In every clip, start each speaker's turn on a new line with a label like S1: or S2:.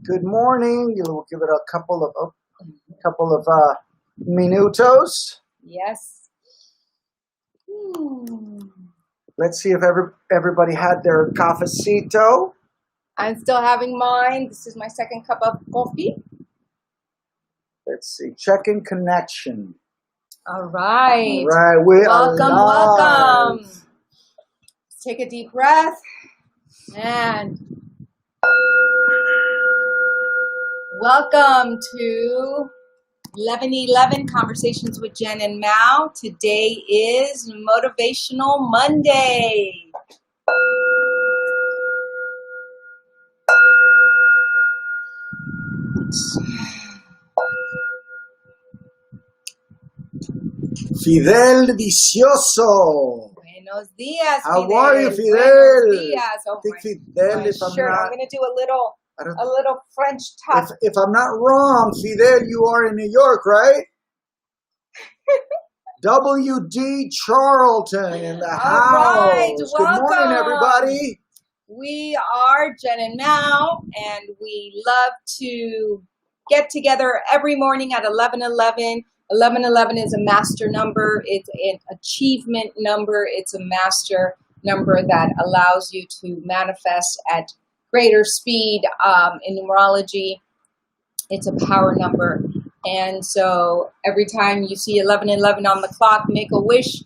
S1: Good morning. You'll give it a couple of minutos.
S2: Yes.
S1: Let's see if everybody had their cafecito.
S2: I'm still having mine. This is my second cup of coffee.
S1: Let's see. Check in connection.
S2: All right.
S1: All right. We
S2: Welcome,
S1: are live.
S2: welcome. Let's take a deep breath and welcome to 11:11 Conversations with Jen and Mao. Today is Motivational Monday.
S1: Fidel Vicioso.
S2: Buenos días,
S1: How
S2: Fidel.
S1: are you, Fidel?
S2: Buenos días. Oh,
S1: I think
S2: my,
S1: Fidel,
S2: my
S1: if I'm
S2: shirt.
S1: not,
S2: I'm going to do a little French touch.
S1: if I'm not wrong, Fidel, you are in New York, right? W.D. Charlton in the house.
S2: Right,
S1: Good morning, everybody.
S2: We are Jen and Mao, and we love to get together every morning at 11:11. 11:11 is a master number. It's an achievement number. It's a master number that allows you to manifest at greater speed. In numerology, it's a power number. And so every time you see 11:11 on the clock, make a wish,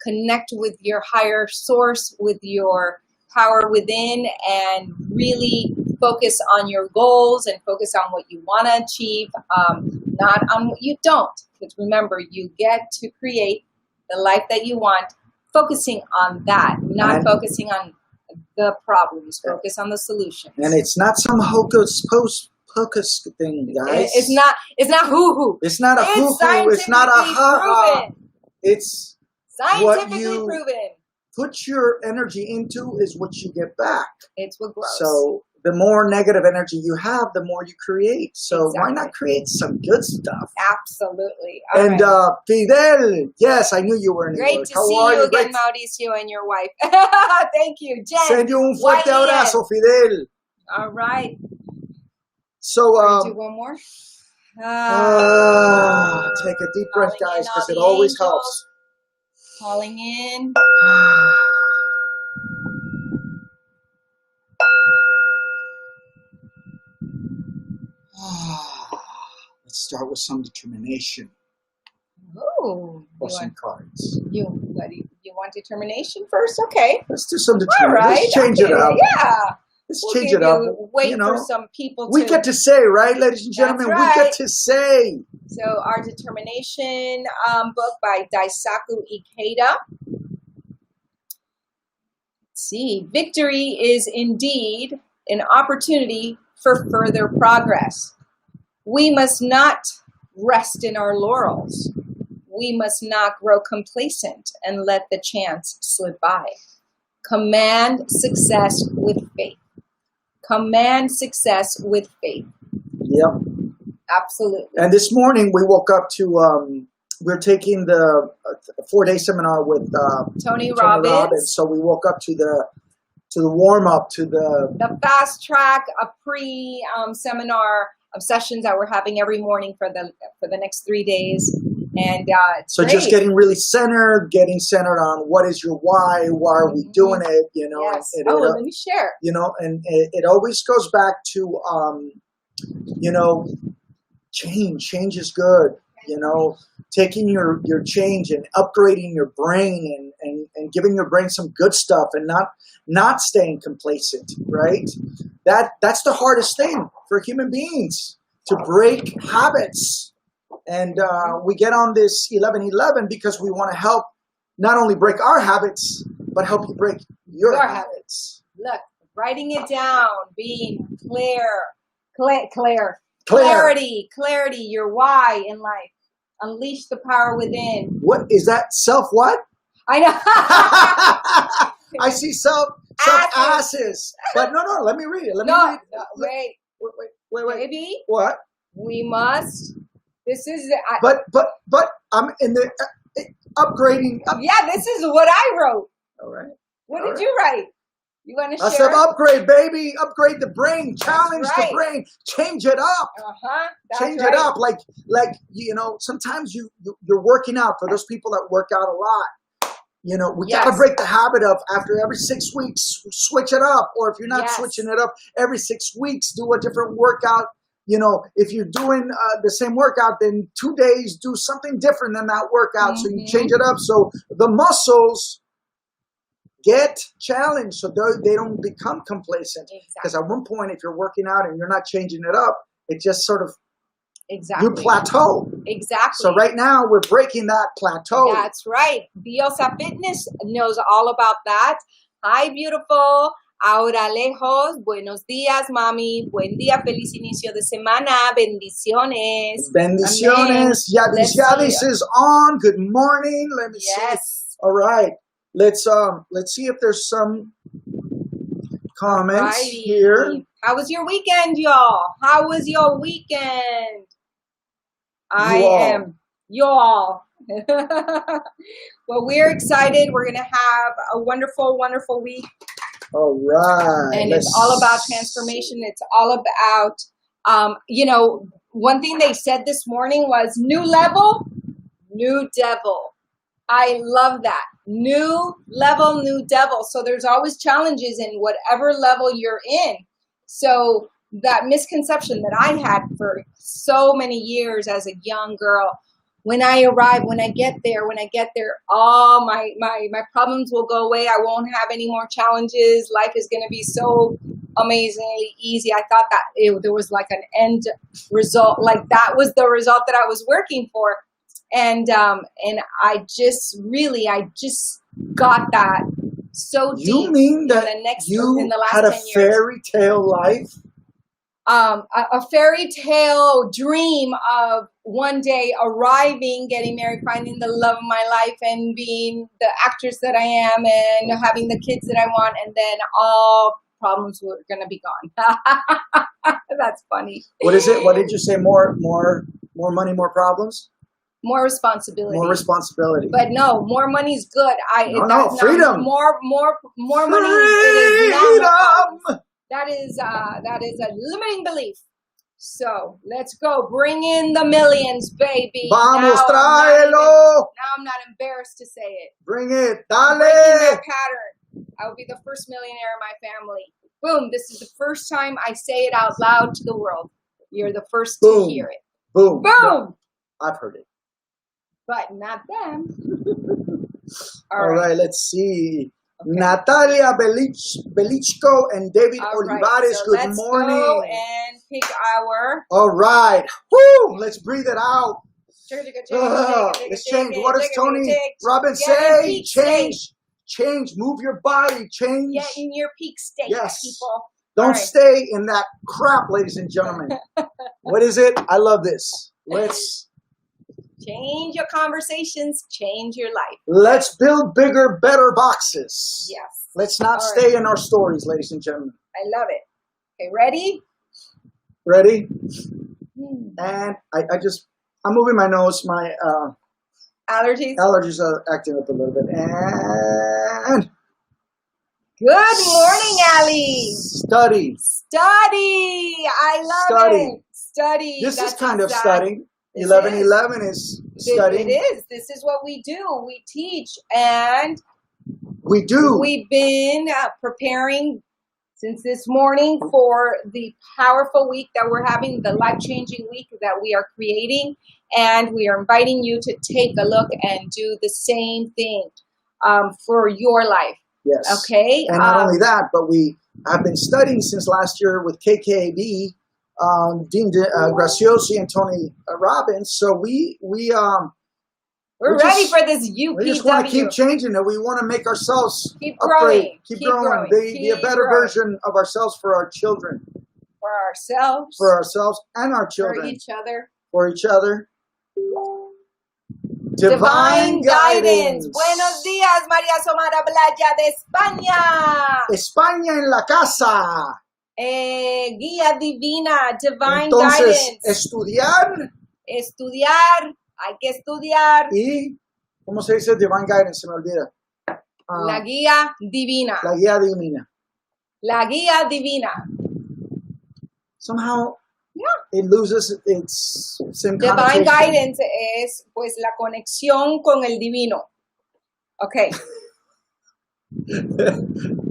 S2: connect with your higher source, with your power within, and really focus on your goals and focus on what you want to achieve, not on what you don't. Because remember, you get to create the life that you want, focusing on that, not focusing on the problems, focus on the solutions.
S1: And it's not some hocus pocus thing, guys.
S2: It's not hoo-hoo.
S1: It's not a hoo-hoo. It's not a ha-ha. It's
S2: scientifically
S1: what you
S2: proven.
S1: Put your energy into is what you get back.
S2: It's what grows.
S1: So the more negative energy you have, the more you create. So
S2: Exactly.
S1: why not create some good stuff?
S2: Absolutely. All
S1: And
S2: right.
S1: Fidel, yes, I knew you were in New
S2: Great
S1: York.
S2: to
S1: How
S2: see
S1: are
S2: you again,
S1: Great.
S2: Mauricio, and your wife. Thank you, Jen.
S1: Send you un fuerte abrazo, Fidel.
S2: All right.
S1: So,
S2: Do one more.
S1: take a deep breath,
S2: Calling in
S1: guys,
S2: all
S1: because it
S2: the
S1: always
S2: angels.
S1: helps.
S2: Calling in.
S1: Let's start with some determination.
S2: Oh,
S1: Or some cards.
S2: you want determination first? Okay.
S1: Let's do some
S2: All
S1: determination.
S2: right.
S1: Let's change it up.
S2: Yeah.
S1: Let's
S2: We'll
S1: change
S2: give
S1: it up.
S2: Wait for some people
S1: we
S2: to.
S1: get to say, right, ladies and gentlemen?
S2: That's right.
S1: We get to say.
S2: So our determination book by Daisaku Ikeda. Let's see. Victory is indeed an opportunity for further progress. We must not rest in our laurels. We must not grow complacent and let the chance slip by. Command success with faith. Command success with faith.
S1: Yep.
S2: Absolutely.
S1: And this morning we woke up to, we're taking the 4-day seminar with
S2: Tony Robbins.
S1: So we woke up to the warm up, to the
S2: fast track, a pre seminar of sessions that we're having every morning for the next 3 days. And
S1: so
S2: great.
S1: just getting really centered, on what is your why are we doing it,
S2: Yes.
S1: and
S2: let me share.
S1: And it always goes back to change is good, taking your change and upgrading your brain and giving your brain some good stuff and not staying complacent, right? That's the hardest thing for human beings, to break habits. And we get on this 11:11 because we want to help not only break our habits, but help you break your habits.
S2: Look, writing it down, being clarity, your why in life. Unleash the power within.
S1: What is that? Self what?
S2: I know.
S1: I see self asses. But no, let me read it. Wait.
S2: Baby,
S1: What?
S2: we must. This is.
S1: But I'm in the upgrading.
S2: Yeah, this is what I wrote.
S1: All right.
S2: What did you write? You want to
S1: I
S2: share?
S1: said upgrade, baby. Upgrade the brain. Challenge
S2: right.
S1: the brain. Change it up.
S2: That's
S1: Change
S2: right.
S1: it up. Like you know, sometimes you're working out. For those people that work out a lot, you know, we
S2: Yes.
S1: gotta break the habit of after every 6 weeks, switch it up. Or if you're not
S2: Yes.
S1: switching it up, every 6 weeks, do a different workout. You know, if you're doing the same workout, then 2 days, do something different than that workout. So you change it up. So the muscles get challenged so they don't become complacent. Because at one point, if you're working out and you're not changing it up, it just sort of, you plateau.
S2: Exactly.
S1: So right now, we're breaking that plateau.
S2: That's right. Diosa Fitness knows all about that. Hi, beautiful. Ahora lejos. Buenos días, mami. Buen día. Feliz inicio de semana. Bendiciones.
S1: Bendiciones.
S2: Amen.
S1: Yadis is on. Good morning. Let me see.
S2: Yes.
S1: All right. Let's see if there's some comments here.
S2: How was your weekend, y'all? How was your weekend? Y'all. Well, we're excited. We're going to have a wonderful, wonderful week.
S1: All right.
S2: And it's all about transformation. It's all about, you know, one thing they said this morning was new level, new devil. I love that. New level, new devil. So there's always challenges in whatever level you're in. So that misconception that I had for so many years as a young girl, when I arrive, when I get there, all my problems will go away. I won't have any more challenges. Life is going to be so amazingly easy. I thought that there was like an end result, like that was the result that I was working for. And I just got that so deep.
S1: You mean that
S2: in the last
S1: had a
S2: 10 years.
S1: fairy tale life?
S2: A fairy tale dream of one day arriving, getting married, finding the love of my life, and being the actress that I am, and having the kids that I want, and then all problems were going to be gone. That's funny.
S1: What is it? What did you say? More money, more problems?
S2: More responsibility.
S1: More responsibility.
S2: But no, more money's good.
S1: Freedom.
S2: More money.
S1: Freedom.
S2: That is a limiting belief. So let's go. Bring in the millions, baby.
S1: Vamos, tráelo.
S2: Now I'm not embarrassed to say it.
S1: Bring it. Dale.
S2: Breaking that pattern. I will be the first millionaire in my family. Boom. This is the first time I say it out loud to the world. You're the first to hear it.
S1: Boom.
S2: Boom.
S1: No, I've heard it.
S2: But not them.
S1: All right. Let's see. Okay. Natalia Belichko and David Olivares,
S2: so
S1: good morning.
S2: Let's go and pick our...
S1: All right. Woo! Let's breathe it out. Let's change. What does Tony Robbins say? Change. Move your body. Change.
S2: Get in your peak state, people.
S1: Don't stay in that crap, ladies and gentlemen. What is it? I love this. Let's...
S2: change your conversations, change your life.
S1: Let's build bigger, better boxes.
S2: Yes.
S1: Let's not stay in our stories, ladies and gentlemen.
S2: I love it. Okay, ready?
S1: Ready? And I'm moving my nose. My allergies are acting up a little bit. And
S2: good morning, Allie.
S1: Study.
S2: I love it. Study.
S1: This is kind of studying. 11:11 is studying.
S2: It is. This is what we do. We teach, and
S1: we do.
S2: We've been preparing since this morning for the powerful week that we're having, the life-changing week that we are creating, and we are inviting you to take a look and do the same thing for your life.
S1: Yes.
S2: Okay.
S1: And not only that, but we have been studying since last year with KKB. Dean Graciosi and Tony Robbins. So we're
S2: ready for this UPW.
S1: We just want to keep changing it. We want to make ourselves
S2: keep
S1: upgrade,
S2: growing,
S1: keep growing, be a better version of ourselves for our children,
S2: for ourselves,
S1: and our children,
S2: for each other. Divine guidance. Buenos días, María Somara Playa de España.
S1: España en la casa.
S2: Guía divina, divine
S1: Entonces,
S2: guidance. Estudiar, hay que estudiar.
S1: ¿Y cómo se dice divine guidance? Se me olvida.
S2: La guía divina.
S1: La guía divina.
S2: La guía divina.
S1: Somehow
S2: Yeah.
S1: it loses its same
S2: Divine
S1: connotation.
S2: guidance es pues la conexión con el divino. Okay.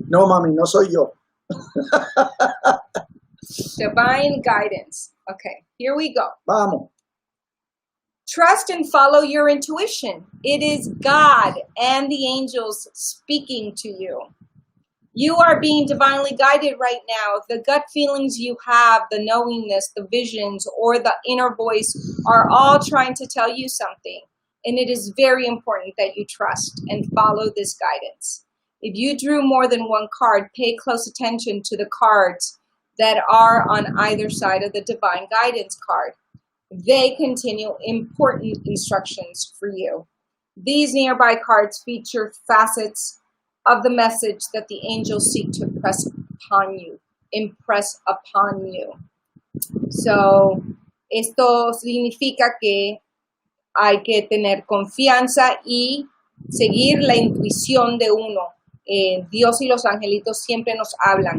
S1: No, mami, no soy yo.
S2: Divine guidance. Okay, here we go.
S1: Vamos.
S2: Trust and follow your intuition. It is God and the angels speaking to you. You are being divinely guided right now. The gut feelings you have, the knowingness, the visions, or the inner voice are all trying to tell you something. And it is very important that you trust and follow this guidance. If you drew more than one card, pay close attention to the cards that are on either side of the divine guidance card. They continue important instructions for you. These nearby cards feature facets of the message that the angels seek to impress upon you. So, esto significa que hay que tener confianza y seguir la intuición de uno. Dios y los angelitos siempre nos hablan.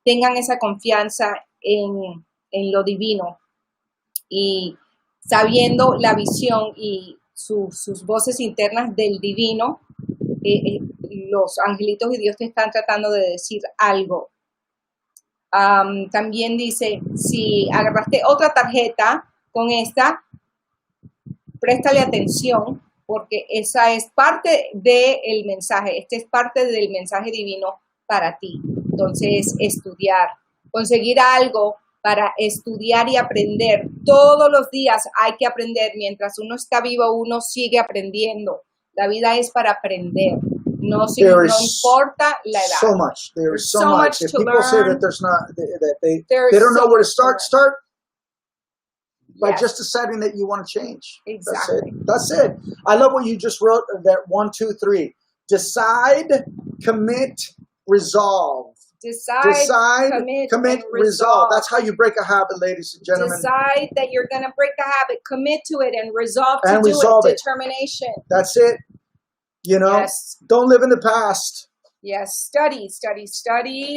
S2: Tengan esa confianza en lo divino y sabiendo la visión y sus voces internas del divino. Los angelitos y Dios te están tratando de decir algo. También dice, si agarraste otra tarjeta con esta, préstale atención porque esa es parte del mensaje. Este es parte del mensaje divino para ti. Entonces, estudiar, conseguir algo para estudiar y aprender. Todos los días hay que aprender. Mientras uno está vivo, uno sigue aprendiendo. La vida es para aprender. No importa la edad.
S1: So much. There's so much. If people say that there's not, that they don't know where to start by just deciding that you want to change.
S2: Exactly.
S1: That's it. I love what you just wrote. That 1, 2, 3. Decide, commit, resolve.
S2: Decide, commit, resolve.
S1: That's how you break a habit, ladies and gentlemen.
S2: Decide that you're going to break the habit, commit to it, and resolve to do it. Determination.
S1: That's it. You know, don't live in the past.
S2: Yes, study.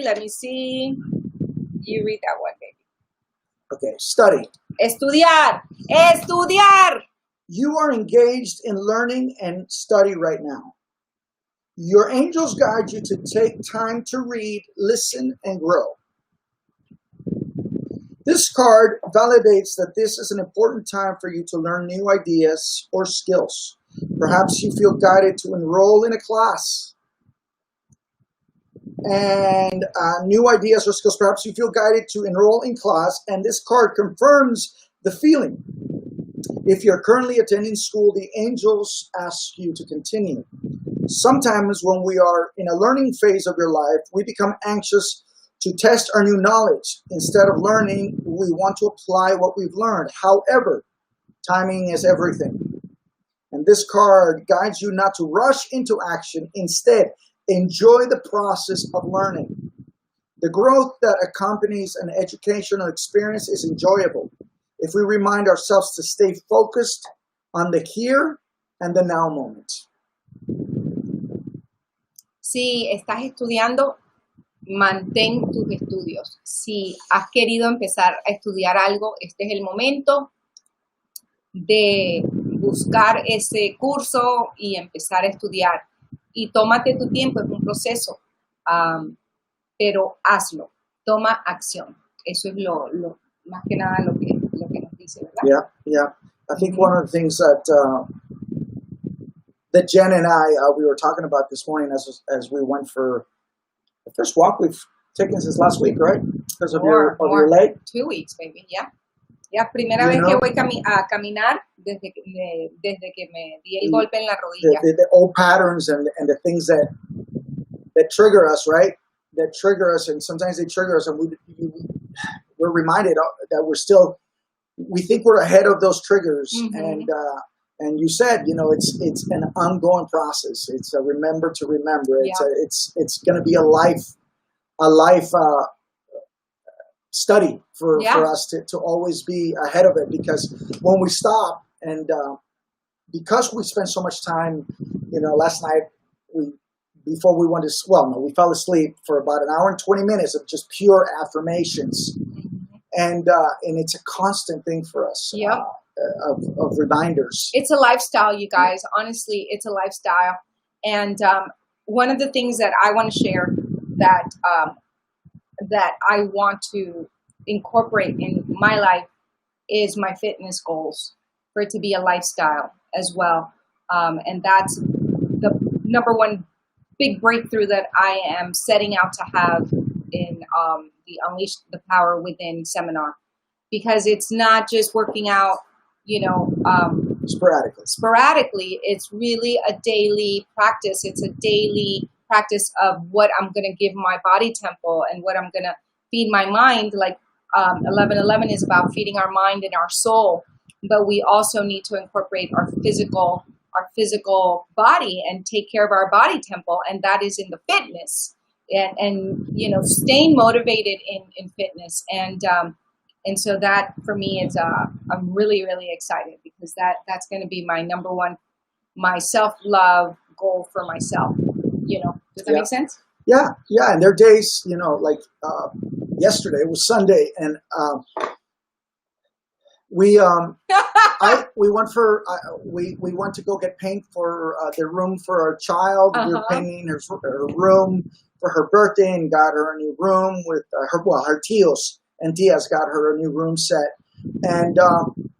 S2: Let me see. You read that one, baby.
S1: Okay, study.
S2: Estudiar.
S1: You are engaged in learning and study right now. Your angels guide you to take time to read, listen, and grow. This card validates that this is an important time for you to learn new ideas or skills. Perhaps you feel guided to enroll in a class and new ideas or skills. Perhaps you feel guided to enroll in class, and this card confirms the feeling. If you're currently attending school, the angels ask you to continue. Sometimes when we are in a learning phase of your life, we become anxious to test our new knowledge. Instead of learning, we want to apply what we've learned. However, timing is everything. And this card guides you not to rush into action. Instead, enjoy the process of learning. The growth that accompanies an educational experience is enjoyable if we remind ourselves to stay focused on the here and the now moment.
S2: Si estás estudiando, mantén tus estudios. Si has querido empezar a estudiar algo, este es el momento de buscar ese curso y empezar a estudiar. Y tómate tu tiempo, es un proceso, pero hazlo, toma acción. Eso es lo más que nada lo que nos dice, ¿verdad?
S1: Yeah. I think one of the things that Jen and I, we were talking about this morning as we went for the first walk we've taken since last week, right? Because of your leg?
S2: 2 weeks, maybe, yeah. Ya, primera vez que voy a caminar desde que me di el golpe en la rodilla.
S1: The old patterns and the things that trigger us, right? That trigger us, and sometimes they trigger us, and we're reminded that we think we're ahead of those triggers, and you said, it's an ongoing process. It's a remember to remember. It's going to be a life study for us to always be ahead of it, because when we stop and because we spend so much time, last night we before we went to, well, no, we fell asleep for about an hour and 20 minutes of just pure affirmations. And it's a constant thing for us.
S2: Yep.
S1: Of reminders.
S2: It's a lifestyle, you guys. Honestly, it's a lifestyle. And one of the things that I want to share that I want to incorporate in my life is my fitness goals, for it to be a lifestyle as well. And that's the number one big breakthrough that I am setting out to have in the Unleash the Power Within seminar, because it's not just working out, sporadically. It's really a daily practice. It's a daily practice of what I'm going to give my body temple and what I'm going to feed my mind. Like 11:11 is about feeding our mind and our soul, but we also need to incorporate our physical body and take care of our body temple, and that is in the fitness and staying motivated in fitness. And so that for me is I'm really, really excited, because that's going to be my number one, my self-love goal for myself. Does that make sense?
S1: Yeah. And there are days, like yesterday, it was Sunday, and we went to go get paint for the room for our child. We were painting her room for her birthday, and got her a new room with her tios. And Diaz got her a new room set. And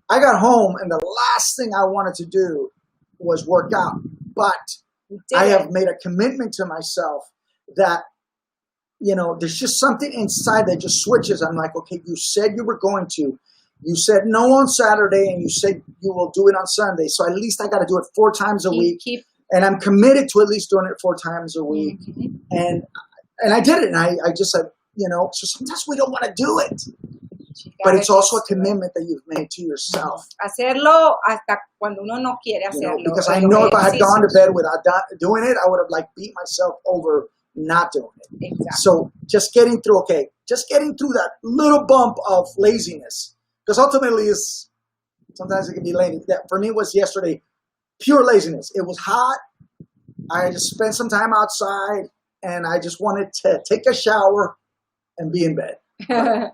S1: I got home, and the last thing I wanted to do was work out. But I have made a commitment to myself that, there's just something inside that just switches. I'm like, okay, you said you were going to. You said no on Saturday, and you said you will do it on Sunday. So at least I got to do it 4 times a week. And I'm committed to at least doing it 4 times a week. Mm-hmm. And I did it. And I just said, so sometimes we don't want to do it. But it's also a commitment that you've made to yourself.
S2: Hacerlo hasta cuando uno no quiere hacerlo.
S1: Because I know if I had gone to bed without doing it, I would have beat myself over not doing it.
S2: Exactly.
S1: So just getting through that little bump of laziness. Because ultimately sometimes it can be lazy. That for me was yesterday, pure laziness. It was hot. I just spent some time outside, and I just wanted to take a shower and be in bed. I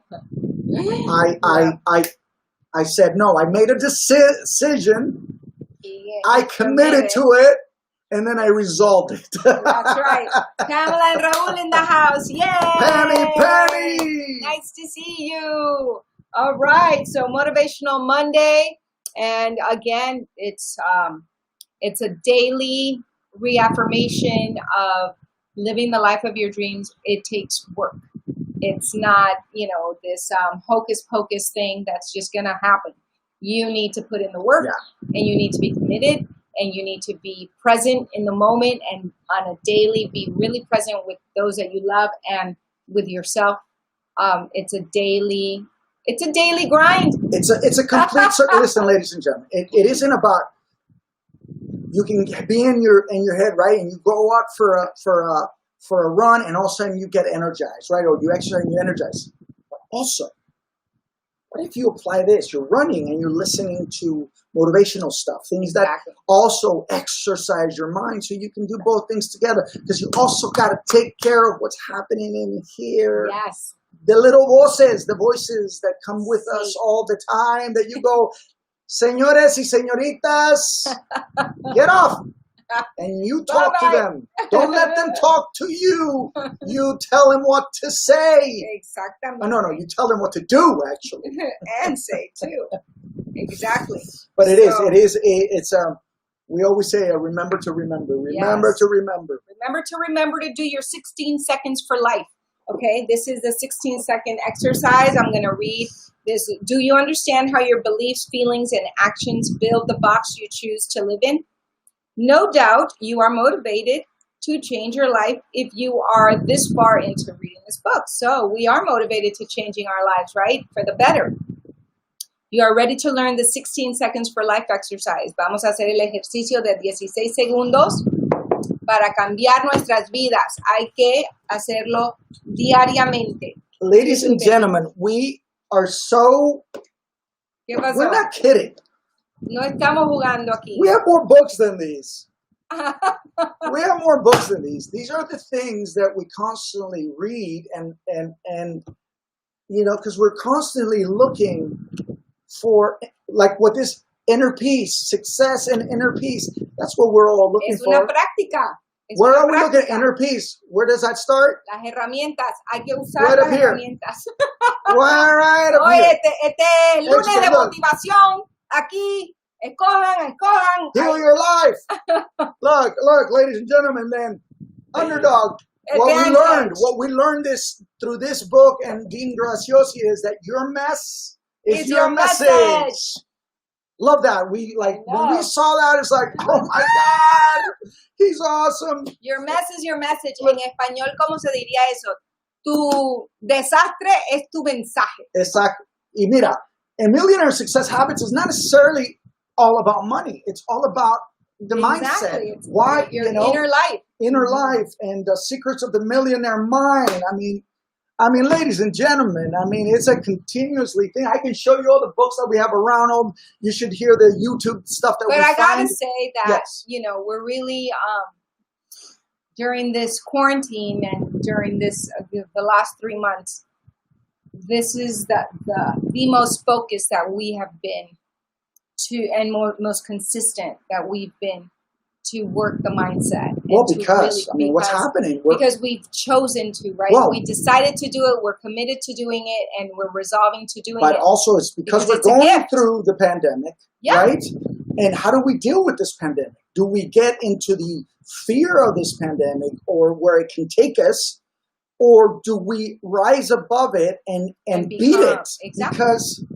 S1: said no. I made a decision. I committed to it, and then I resolved it.
S2: That's right. Pamela and Raul in the house. Yay!
S1: Penny!
S2: Nice to see you. All right. So Motivational Monday, and again, it's a daily reaffirmation of living the life of your dreams. It takes work. It's not, this hocus pocus thing that's just going to happen. You need to put in the work, and you need to be committed, and you need to be present in the moment, and on a daily, be really present with those that you love and with yourself. It's a daily grind.
S1: It's a complete circle. Listen, ladies and gentlemen, it isn't about, you can be in your head, right? And you go out for a run, and all of a sudden you get energized, right? Or you exercise and you're energized. But also, what if you apply this? You're running and you're listening to motivational stuff, things that also exercise your mind, so you can do both things together. Because you also got to take care of what's happening in here.
S2: Yes.
S1: The little voices, the voices that come with us all the time, that you go, señores y señoritas, get off. And you talk to them. Don't let them talk to you. You tell them what to say.
S2: Exactly.
S1: No, you tell them what to do, actually.
S2: And say, too. Exactly.
S1: But it's we always say, remember to remember. Remember to remember.
S2: Remember to remember to do your 16 seconds for life. Okay, this is the 16-second exercise. I'm going to read this. Do you understand how your beliefs, feelings, and actions build the box you choose to live in? No doubt you are motivated to change your life if you are this far into reading this book. So we are motivated to changing our lives, right? For the better. You are ready to learn the 16 seconds for life exercise. Vamos a hacer el ejercicio de 16 segundos para cambiar nuestras vidas. Hay que hacerlo diariamente.
S1: Ladies and gentlemen, we are so...
S2: ¿Qué pasó?
S1: We're not kidding.
S2: No estamos jugando aquí.
S1: We have more books than these. We have more books than these. These are the things that we constantly read and because we're constantly looking for, like, what this inner peace, success and inner peace. That's what we're all looking
S2: Es una
S1: for.
S2: práctica.
S1: Where are we looking at inner peace? Where does that start?
S2: Las herramientas. Hay que usar
S1: Right up
S2: las
S1: here.
S2: herramientas.
S1: Right up
S2: Oye,
S1: here.
S2: este lunes de
S1: Look.
S2: motivación. Aquí. Escojan.
S1: Heal your life. Look, ladies and gentlemen, man. Underdog. What we learned through this book and Dean Graciosi is that your mess is your message. Love that. When we saw that, it's like, oh my God, he's awesome.
S2: Your mess is your message. En español, ¿cómo se diría eso? Tu desastre es tu mensaje.
S1: Exacto. Y mira, and Millionaire Success Habits is not necessarily all about money. It's all about the mindset.
S2: It's
S1: why,
S2: your inner life.
S1: Inner life and the secrets of the millionaire mind. I mean, ladies and gentlemen, it's a continuously thing. I can show you all the books that we have around. You should hear the YouTube stuff that we find.
S2: But I gotta say that,
S1: yes.
S2: We're really, during this quarantine and during this, the last 3 months, this is the most focused that we have been to, and most consistent that we've been to work the mindset.
S1: Well, what's happening?
S2: Because we've chosen to, right?
S1: Well,
S2: we decided to do it. We're committed to doing it, and we're resolving to doing it.
S1: But also, it's because we're going through the pandemic, right? And how do we deal with this pandemic? Do we get into the fear of this pandemic, or where it can take us, or do we rise above it and beat it?
S2: Exactly.
S1: Because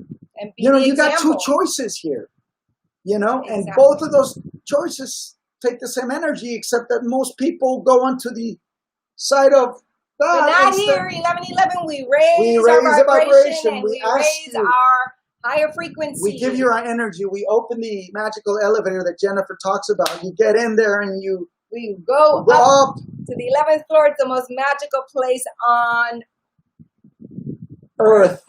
S1: you got two choices here, and both of those choices take the same energy, except that most people go onto the side of
S2: God. But not here, 1111. We raise our vibration, and we raise our higher frequency.
S1: We give you our energy. We open the magical elevator that Jennifer talks about. You get in there and
S2: we go up to the 11th floor. It's the most magical place on
S1: Earth.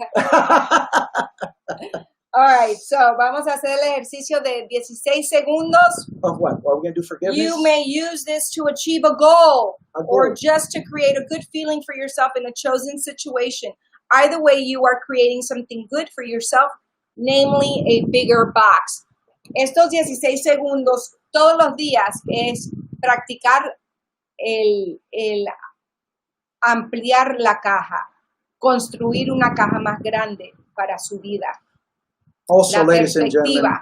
S2: All right, so vamos a hacer el ejercicio de 16 segundos.
S1: Of what? Are we going to do forgiveness?
S2: You may use this to achieve a goal, or just to create a good feeling for yourself in a chosen situation. Either way, you are creating something good for yourself, namely a bigger box. Estos 16 segundos todos los días es practicar el ampliar la caja, construir una caja más grande para su vida.
S1: Also, ladies and gentlemen,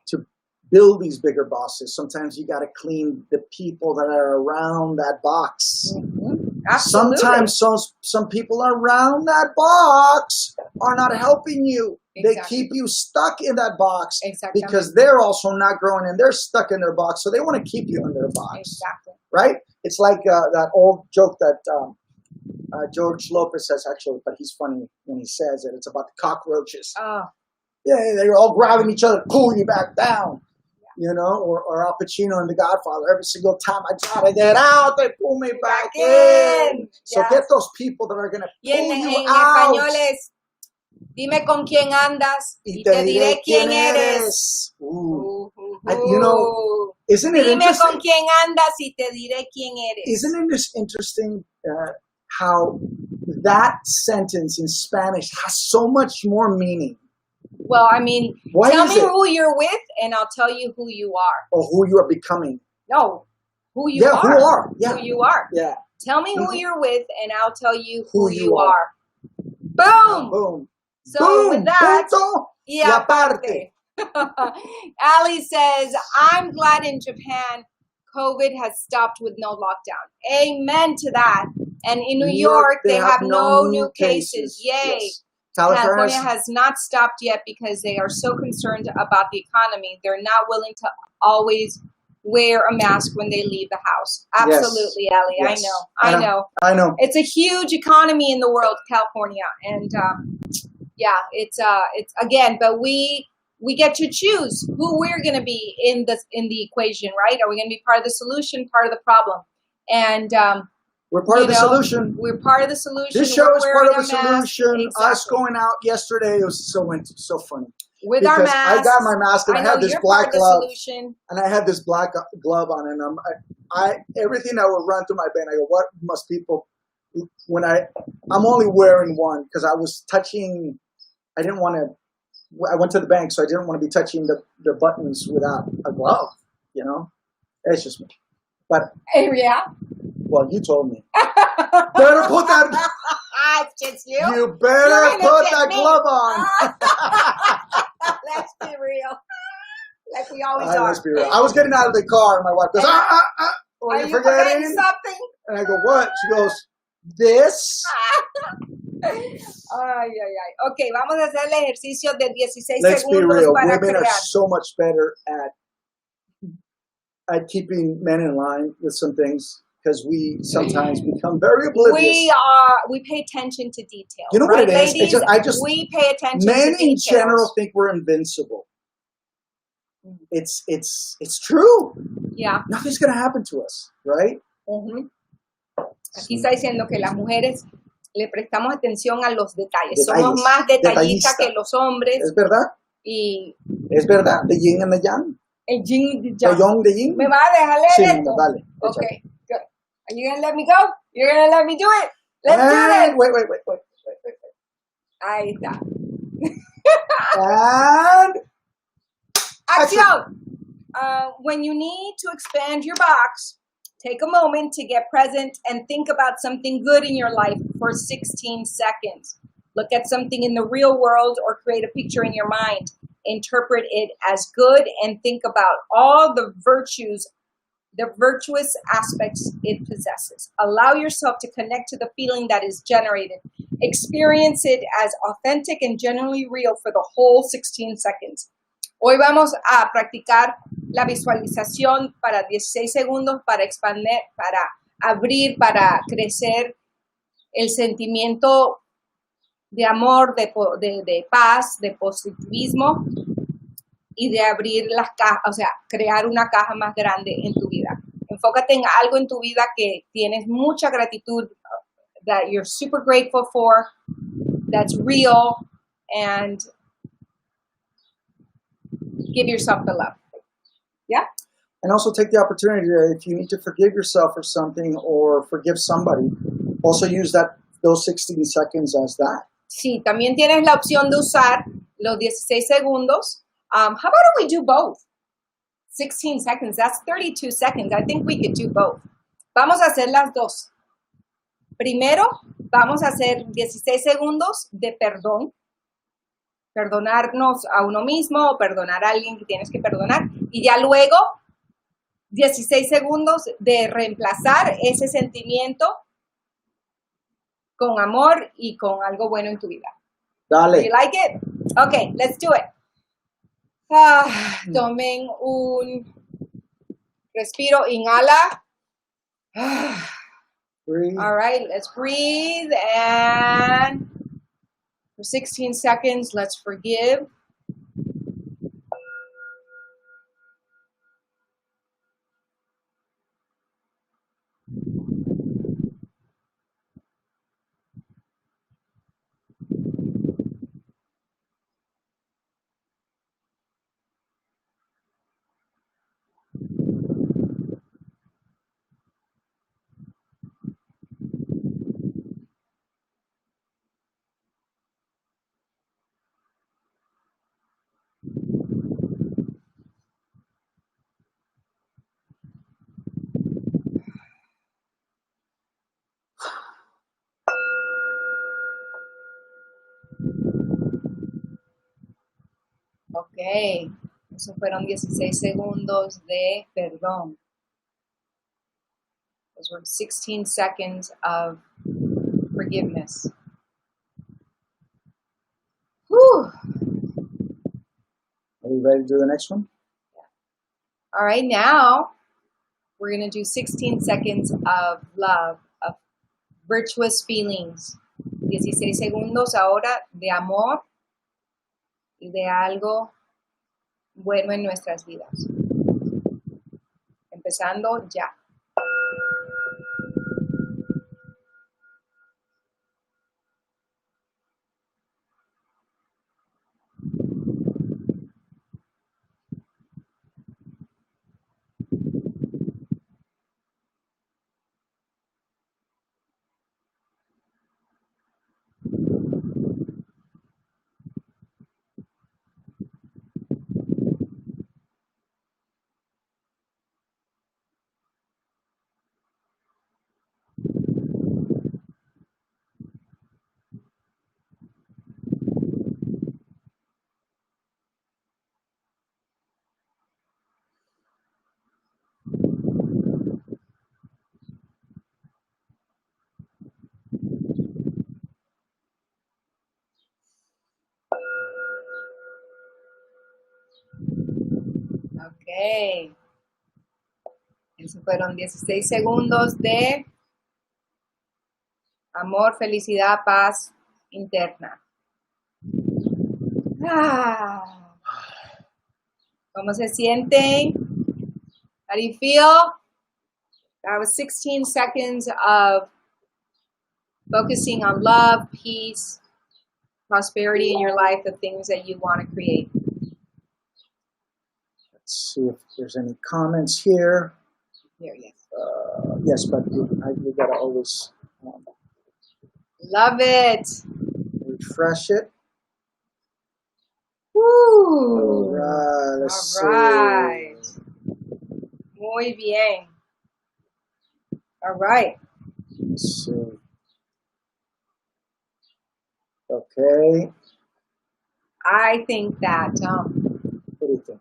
S1: to build these bigger boxes, sometimes you got to clean the people that are around that box.
S2: Mm-hmm. Absolutely.
S1: Sometimes some people around that box are not helping you. Exactly. They keep you stuck in that box because they're also not growing and they're stuck in their box. So they want to keep you in their box.
S2: Exactly.
S1: Right? It's like that old joke that George Lopez says, actually, but he's funny when he says it. It's about the cockroaches.
S2: Oh.
S1: Yeah, they're all grabbing each other, pulling you back down. Or Al Pacino in The Godfather. Every single time I try to get out, they pull me back in. So get those people that are going to pull you out.
S2: En español es, dime con quién andas y te diré quién eres.
S1: Isn't it
S2: dime
S1: interesting?
S2: Con quién andas y te diré quién eres.
S1: Isn't it interesting how that sentence in Spanish has so much more meaning?
S2: Well, tell me who you're with, and I'll tell you who you are.
S1: Or who you are becoming.
S2: No, who you are.
S1: Who are. Yeah.
S2: Who you are.
S1: Yeah.
S2: Tell me who you're with, and I'll tell you who you are. Boom!
S1: Boom.
S2: So
S1: boom.
S2: With that,
S1: punto y aparte.
S2: Ali says, I'm glad in Japan COVID has stopped with no lockdown. Amen to that. And in New York, they have no new cases. Yay.
S1: Yes.
S2: California has not stopped yet because they are so concerned about the economy. They're not willing to always wear a mask when they leave the house. Absolutely,
S1: yes.
S2: Ali.
S1: Yes.
S2: I know.
S1: I know.
S2: It's a huge economy in the world, California. And it's again, but we get to choose who we're going to be in the equation, right? Are we going to be part of the solution, part of the problem? And
S1: we're part of the solution.
S2: We're part of the solution.
S1: This show is part of the solution.
S2: Exactly.
S1: Us going out yesterday, it was so funny.
S2: With our
S1: because I
S2: masks.
S1: got my mask and I
S2: know
S1: had this
S2: you're
S1: black
S2: part of the
S1: glove.
S2: solution.
S1: And I had this black glove on, and I everything that would run through my brain, I go, what must people? When I'm only wearing one because I was touching. I didn't want to. I went to the bank, so I didn't want to be touching the buttons without a glove. You know, it's just me. But
S2: Yeah.
S1: well, you told me. Better put that.
S2: It's just you.
S1: You better put that glove on.
S2: Let's be real. Like we always
S1: All right,
S2: are.
S1: let's be real. I was getting out of the car, and my wife goes,
S2: Are you forgetting something?
S1: And I go, what? She goes, this.
S2: Ay, ay, ay. Ok, vamos a hacer el ejercicio de 16
S1: Let's be
S2: segundos
S1: real.
S2: para
S1: Women are
S2: crear.
S1: so much better at keeping men in line with some things because we sometimes become very oblivious.
S2: We pay attention to details.
S1: You know
S2: right,
S1: what it is?
S2: ladies? We pay attention to
S1: men
S2: details.
S1: in general think we're invincible. It's true.
S2: Yeah.
S1: Nothing's gonna happen to us, right?
S2: Aquí está diciendo que las mujeres le prestamos atención a los detalles. Somos más detallistas que los hombres.
S1: ¿Es verdad?
S2: Y
S1: es verdad. The yin and the yang.
S2: El yin y the yang.
S1: The yang, the yin.
S2: ¿Me va a dejar leer
S1: sí,
S2: esto?
S1: No, dale.
S2: Okay, good. Are you going to let me go? You're going to let me do it? Let's do it.
S1: Wait.
S2: Ahí está.
S1: And
S2: action. When you need to expand your box, take a moment to get present and think about something good in your life for 16 seconds. Look at something in the real world or create a picture in your mind. Interpret it as good and think about all the virtuous aspects it possesses. Allow yourself to connect to the feeling that is generated. Experience it as authentic and genuinely real for the whole 16 seconds. Hoy vamos a practicar la visualización para 16 segundos para expandir, para abrir, para crecer el sentimiento de amor, de paz, de positivismo y de abrir las cajas, o sea, crear una caja más grande en tu vida. Enfócate en algo en tu vida que tienes mucha gratitud, that you're super grateful for, that's real, and give yourself the love. Yeah?
S1: And also take the opportunity to, if you need to forgive yourself for something or forgive somebody, also use those 16 seconds as that.
S2: Sí, también tienes la opción de usar los 16 segundos. How about we do both? 16 seconds, that's 32 seconds. I think we could do both. Vamos a hacer las dos. Primero, vamos a hacer 16 segundos de perdón. Perdonarnos a uno mismo o perdonar a alguien que tienes que perdonar. Y ya luego, 16 segundos de reemplazar ese sentimiento con amor y con algo bueno en tu vida.
S1: Dale.
S2: Do you like it? Okay, let's do it. Tomen un respiro, inhala.
S1: Breathe.
S2: All right, let's breathe. And for 16 seconds, let's forgive. Ok, esos fueron 16 segundos de perdón. Those were 16 seconds of forgiveness. Whew.
S1: Are you ready to do the next one?
S2: Yeah. All right, now we're going to do 16 seconds of love, of virtuous feelings. 16 segundos ahora de amor y de algo bueno en nuestras vidas. Empezando ya. Ok. Esos fueron 16 segundos de amor, felicidad, paz interna. Ah. ¿Cómo se sienten? How do you feel? That was 16 seconds of focusing on love, peace, prosperity in your life, the things that you want to create.
S1: Let's see if there's any comments here.
S2: Here, yes.
S1: Yes, but you gotta always
S2: Love it.
S1: refresh it.
S2: Woo.
S1: All right, let's
S2: All right. Muy bien. All right.
S1: see. Let's see. Okay.
S2: I think that
S1: What do you think?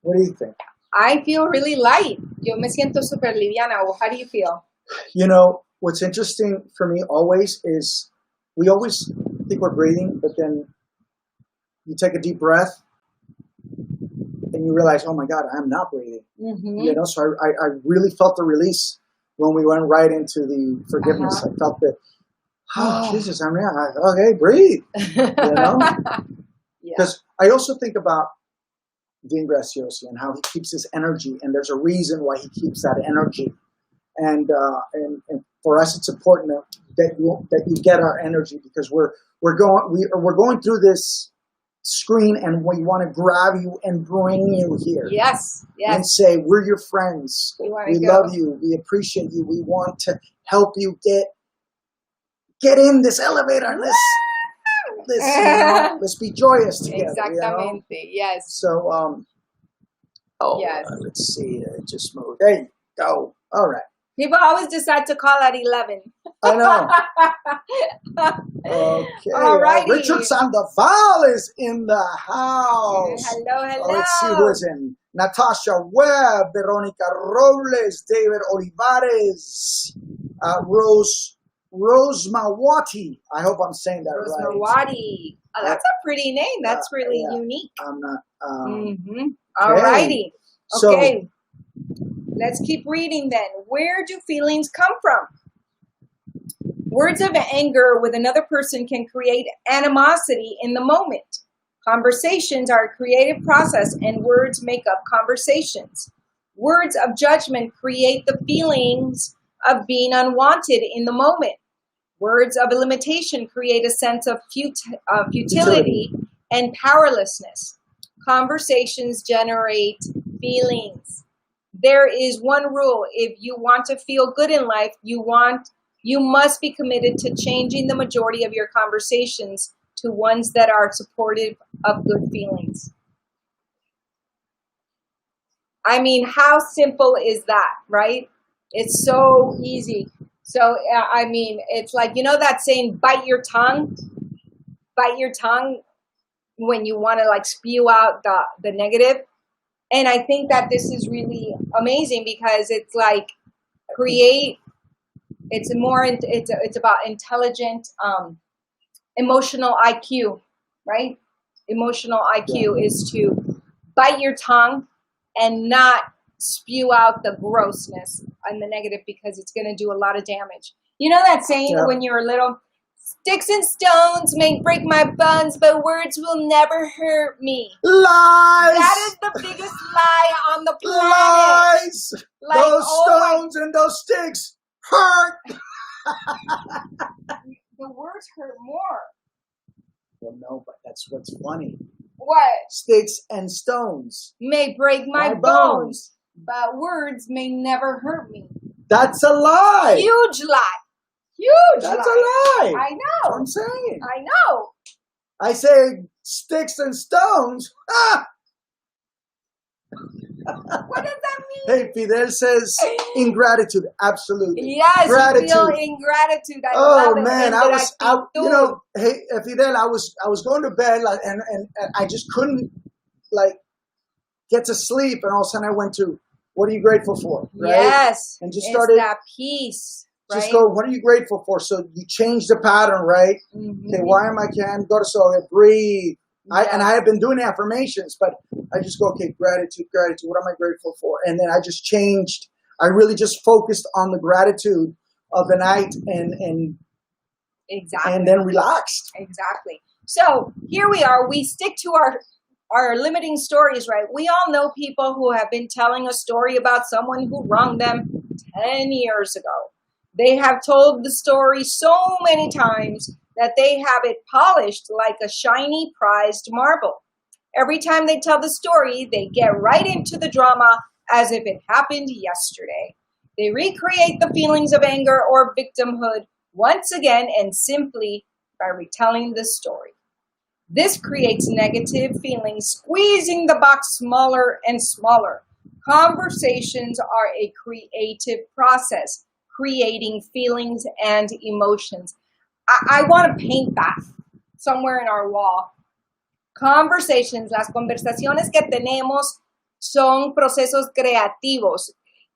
S1: What do you think?
S2: I feel really light. Yo me siento super liviana. Well, how do you feel?
S1: You know, what's interesting for me always is we always think we're breathing, but then you take a deep breath and you realize, oh my God, I'm not breathing.
S2: Mm-hmm.
S1: You know, so I really felt the release when we went right into the forgiveness. I felt that, oh, Jesus, I mean, okay, breathe. You know? Because I also think about Dean Graziosi and how he keeps his energy, and there's a reason why he keeps that energy. And for us, it's important that you get our energy, because we're going through this screen, and we want to grab you and bring you here.
S2: Yes.
S1: And say, we're your friends. We love you. We appreciate you. We want to help you get in this elevator. And let's be joyous together.
S2: Exactamente.
S1: You know?
S2: Yes.
S1: So,
S2: yes.
S1: Let's see. It just moved. There you go. All right.
S2: People always decide to call at 11.
S1: I know. Okay.
S2: All righty.
S1: Richard Sandoval is in the house.
S2: Hello.
S1: Let's see who is in. Natasha Webb, Veronica Robles, David Olivares, Rose Mawati. I hope I'm saying that
S2: Rose
S1: right.
S2: Mawati. Oh, that's a pretty name. That's really unique.
S1: I'm not.
S2: All righty.
S1: So,
S2: okay. Let's keep reading then. Where do feelings come from? Words of anger with another person can create animosity in the moment. Conversations are a creative process, and words make up conversations. Words of judgment create the feelings of being unwanted in the moment. Words of limitation create a sense of futility and powerlessness. Conversations generate feelings. There is one rule. If you want to feel good in life, you must be committed to changing the majority of your conversations to ones that are supportive of good feelings. I mean, how simple is that, right? It's so easy. So, I mean, it's like, you know that saying, bite your tongue? Bite your tongue when you want to like spew out the negative. And I think that this is really amazing, because it's like it's about intelligent, emotional IQ, right? Emotional IQ is to bite your tongue and not spew out the grossness and the negative, because it's going to do a lot of damage. You know that saying when you're little, sticks and stones may break my bones, but words will never hurt me.
S1: Lies!
S2: That is the biggest lie on the planet.
S1: Lies! Like, those stones and those sticks hurt!
S2: The words hurt more.
S1: Well, no, but that's what's funny.
S2: What?
S1: Sticks and stones
S2: may break my bones, but words may never hurt me.
S1: That's a lie.
S2: Huge lie.
S1: That's a lie.
S2: I know.
S1: That's what I'm saying.
S2: I know.
S1: I say sticks and stones. Ah!
S2: What does that mean?
S1: Hey, Fidel says ingratitude. Absolutely.
S2: Yes,
S1: gratitude.
S2: Feel ingratitude. I love it.
S1: Man, you know, hey, Fidel, I was going to bed and I just couldn't get to sleep, and all of a sudden I went to, what are you grateful for? Right?
S2: Yes.
S1: And just started
S2: that peace. Right?
S1: Just go, what are you grateful for? So you change the pattern, right?
S2: Mm-hmm.
S1: Okay, why am I can't go to breathe. And I have been doing affirmations, but I just go, okay, gratitude. What am I grateful for? And then I just changed. I really just focused on the gratitude of the night and
S2: exactly.
S1: And then relaxed.
S2: Exactly. So here we are. We stick to our limiting stories, right? We all know people who have been telling a story about someone who wronged them 10 years ago. They have told the story so many times that they have it polished like a shiny prized marble. Every time they tell the story, they get right into the drama as if it happened yesterday. They recreate the feelings of anger or victimhood once again and simply by retelling the story. This creates negative feelings, squeezing the box smaller and smaller. Conversations are a creative process, creating feelings and emotions. I want to paint that somewhere in our wall. Conversations, las conversaciones que tenemos son procesos creativos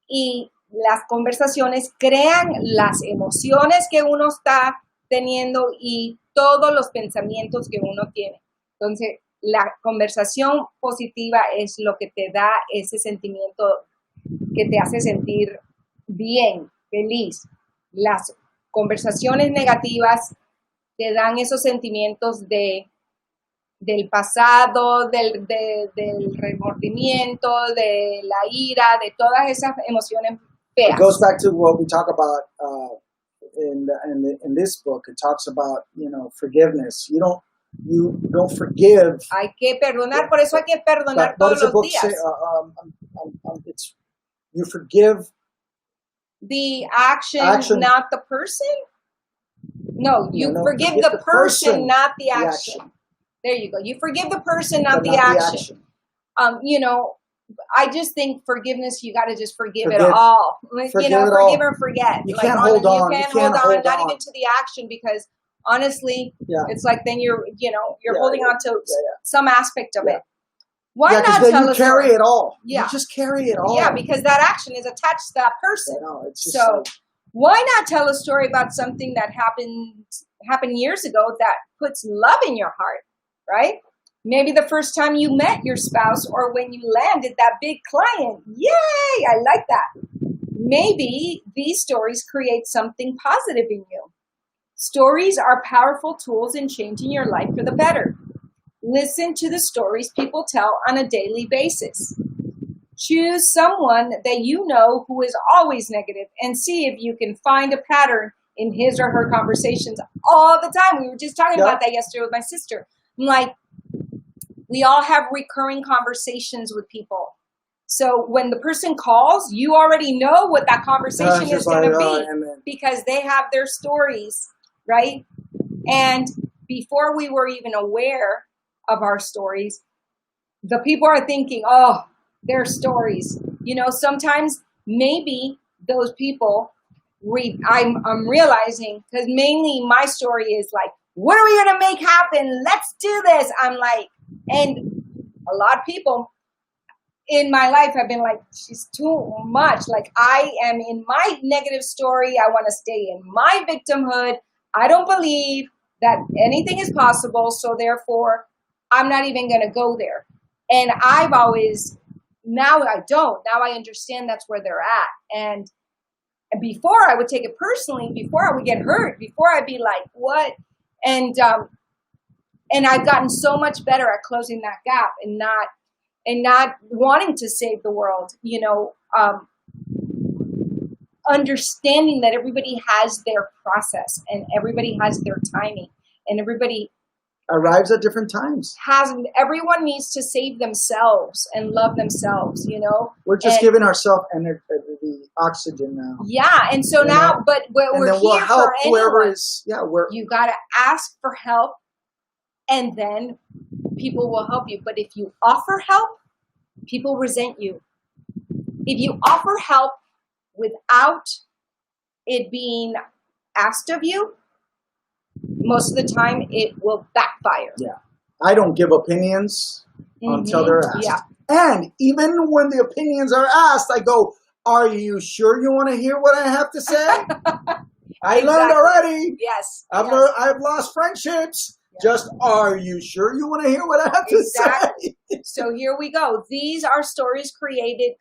S2: y las conversaciones crean las emociones que uno está teniendo y todos los pensamientos que uno tiene. Entonces, la conversación positiva es lo que te da ese sentimiento que te hace sentir bien, feliz. Las conversaciones negativas te dan esos sentimientos del pasado, del remordimiento, de la ira, de todas esas emociones feas.
S1: It goes back to what we talk about in this book. It talks about, forgiveness. You don't forgive.
S2: Hay que perdonar, por eso hay que perdonar todos los días.
S1: It's you forgive
S2: the action, not the person. No, you forgive the person, not the action. There you go. You forgive the person, not the action. I just think forgiveness, you got to just forgive it all. Forgive or forget.
S1: You can't hold on.
S2: You can't hold on, not even to the action, because honestly, it's like then you're holding on to some aspect of it. Why not tell us?
S1: You carry it all.
S2: Yeah.
S1: You just carry it all.
S2: Yeah, because that action is attached to that person.
S1: It's just
S2: so why not tell a story about something that happened years ago that puts love in your heart, right? Maybe the first time you met your spouse or when you landed that big client. Yay! I like that. Maybe these stories create something positive in you. Stories are powerful tools in changing your life for the better. Listen to the stories people tell on a daily basis. Choose someone that you know who is always negative and see if you can find a pattern in his or her conversations all the time. We were just talking about that yesterday with my sister. I'm like, we all have recurring conversations with people. So when the person calls, you already know what that conversation is going to be because they have their stories, right? And before we were even aware of our stories, the people are thinking, oh, their stories. Sometimes maybe those people, I'm realizing, because mainly my story is like, what are we going to make happen? Let's do this. I'm like, and a lot of people in my life have been like, she's too much. Like, I am in my negative story. I want to stay in my victimhood. I don't believe that anything is possible. So therefore, I'm not even going to go there. And I've always, now I don't. Now I understand that's where they're at. And before I would take it personally, before I would get hurt, before I'd be like, what? And I've gotten so much better at closing that gap and not wanting to save the world, understanding that everybody has their process and everybody has their timing and everybody
S1: arrives at different times.
S2: Everyone needs to save themselves and love themselves,
S1: We're just giving ourselves the oxygen now.
S2: Yeah, and so now, but we're here for anyone. You got to ask for help, and then people will help you. But if you offer help, people resent you. If you offer help without it being asked of you, most of the time it will backfire.
S1: Yeah. I don't give opinions until they're asked.
S2: Yeah.
S1: And even when the opinions are asked, I go, are you sure you want to hear what I have to say? I learned already.
S2: Yes.
S1: I've lost friendships Just, are you sure you want to hear what I have to say?
S2: So here we go. These are stories created.